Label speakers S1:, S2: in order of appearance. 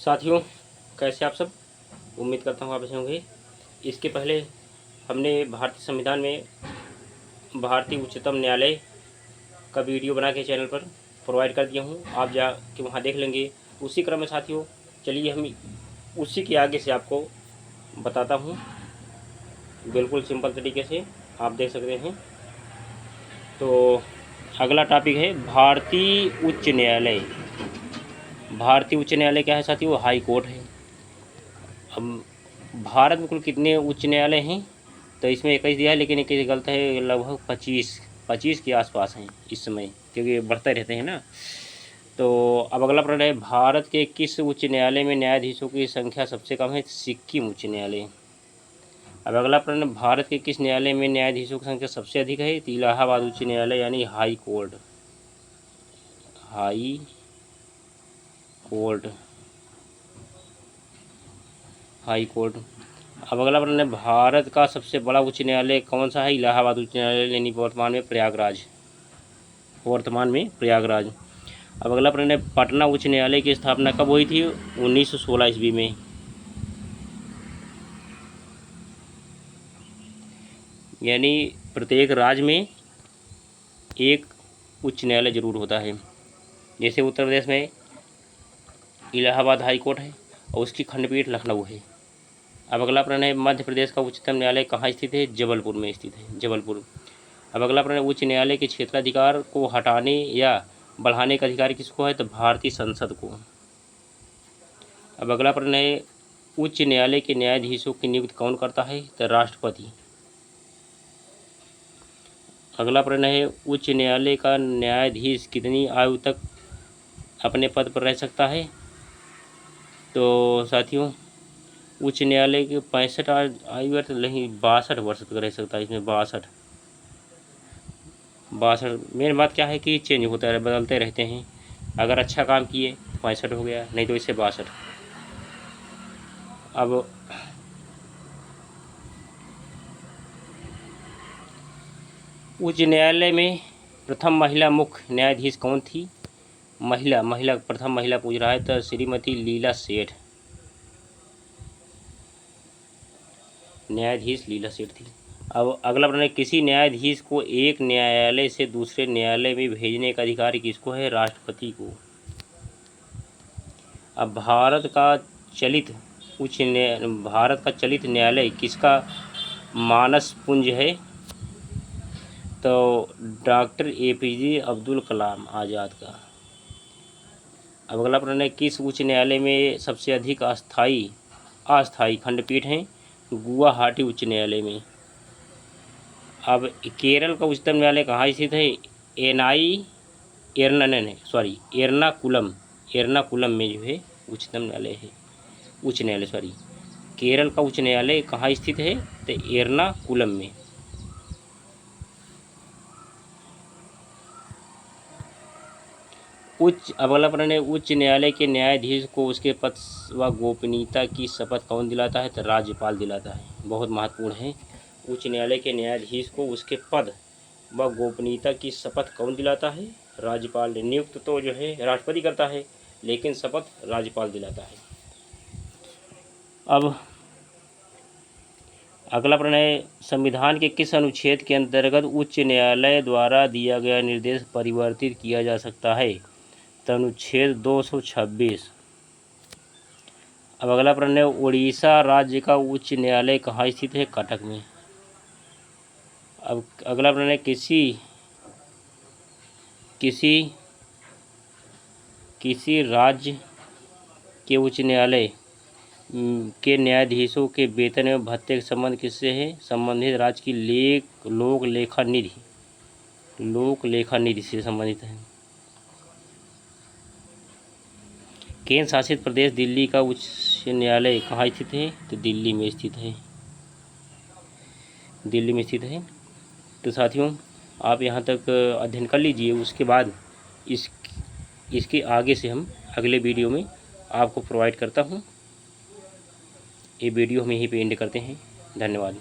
S1: साथियों, कैसे आप सब। उम्मीद करता हूँ आप अच्छे होंगे। इसके पहले हमने भारतीय संविधान में भारतीय उच्चतम न्यायालय का वीडियो बना के चैनल पर प्रोवाइड कर दिया हूँ, आप जा के वहाँ देख लेंगे। उसी क्रम में साथियों, चलिए हम उसी के आगे से आपको बताता हूँ, बिल्कुल सिंपल तरीके से आप देख सकते हैं। तो अगला टॉपिक है भारतीय उच्च न्यायालय। भारतीय उच्च न्यायालय क्या है साथियों? हाई कोर्ट है। अब भारत में कुल कितने उच्च न्यायालय हैं? तो इसमें 21 दिया है, लेकिन 21 गलत है, लगभग 25 के आसपास हैं इस समय, क्योंकि बढ़ते रहते हैं ना। तो अब अगला प्रश्न है, भारत के किस उच्च न्यायालय में न्यायाधीशों की संख्या सबसे कम है? सिक्किम उच्च न्यायालय। अब अगला प्रश्न, भारत के किस न्यायालय में न्यायाधीशों की संख्या सबसे अधिक है? इलाहाबाद उच्च न्यायालय यानी high court. High court, high court. अब अगला प्रश्न है, भारत का सबसे बड़ा उच्च न्यायालय कौन सा है? इलाहाबाद उच्च न्यायालय यानी वर्तमान में प्रयागराज। अब अगला प्रश्न है, पटना उच्च न्यायालय की स्थापना कब हुई थी? 1916 ईस्वी में। यानी प्रत्येक राज्य में एक उच्च न्यायालय जरूर होता है। जैसे उत्तर प्रदेश में इलाहाबाद हाई कोर्ट है और उसकी खंडपीठ लखनऊ है। अब अगला प्रश्न है, मध्य प्रदेश का उच्चतम न्यायालय कहाँ स्थित है? जबलपुर में स्थित है, जबलपुर। अब अगला प्रश्न, उच्च न्यायालय के क्षेत्राधिकार को हटाने या बढ़ाने का अधिकार किसको है? तो भारतीय संसद को। अब अगला प्रश्न है, उच्च न्यायालय के न्यायाधीशों की नियुक्ति कौन करता है? तो राष्ट्रपति। अगला प्रश्न है, उच्च न्यायालय का न्यायाधीश कितनी आयु तक अपने पद पर रह सकता है? तो साथियों, उच्च न्यायालय के 65 आयु वर्ष नहीं, 62 वर्ष तक रह सकता है। इसमें 62 मेन बात क्या है कि चेंज होता है, बदलते रहते हैं। अगर अच्छा काम किए तो 65 हो गया, नहीं तो इससे 62। अब उच्च न्यायालय में प्रथम महिला मुख्य न्यायाधीश कौन थी? प्रथम महिला पूछ रहा है, तो श्रीमती लीला सेठ, न्यायाधीश लीला सेठ थी। अब अगला प्रश्न है, किसी न्यायाधीश को एक न्यायालय से दूसरे न्यायालय में भेजने का अधिकार किसको है? राष्ट्रपति को। अब भारत का चलित न्यायालय किसका मानस पुंज है? तो डॉक्टर APJ अब्दुल कलाम आज़ाद का। अब अगला प्रश्न है, किस उच्च न्यायालय में सबसे अधिक अस्थायी खंडपीठ हैं? गुवाहाटी उच्च न्यायालय में। अब केरल का उच्चतम न्यायालय कहाँ स्थित है? एर्नाकुलम में जो है उच्चतम न्यायालय है। केरल का उच्च न्यायालय कहाँ स्थित है? तो एर्नाकुलम में। अब अगला प्रश्न है, उच्च न्यायालय के न्यायाधीश को उसके पद व गोपनीयता की शपथ कौन दिलाता है? तो राज्यपाल दिलाता है। बहुत महत्वपूर्ण है, उच्च न्यायालय के न्यायाधीश को उसके पद व गोपनीयता की शपथ कौन दिलाता है? राज्यपाल। नियुक्त तो जो है राष्ट्रपति करता है, लेकिन शपथ राज्यपाल दिलाता है। अब अगला प्रश्न है, संविधान के किस अनुच्छेद के अंतर्गत उच्च न्यायालय द्वारा दिया गया निर्देश परिवर्तित किया जा सकता है? तो अनुच्छेद 226। अब अगला प्रश्न है, उड़ीसा राज्य का उच्च न्यायालय कहाँ स्थित है? कटक में। अब अगला प्रश्न है, किसी राज्य के उच्च न्यायालय के न्यायाधीशों के वेतन एवं भत्ते का संबंध किससे है? संबंधित राज्य की लोक लेखा निधि से संबंधित है। केंद्र शासित प्रदेश दिल्ली का उच्च न्यायालय कहाँ स्थित है? तो दिल्ली में स्थित है। तो साथियों, आप यहाँ तक अध्ययन कर लीजिए, उसके बाद इसके आगे से हम अगले वीडियो में आपको प्रोवाइड करता हूँ। ये वीडियो हम यहीं पे एंड करते हैं। धन्यवाद।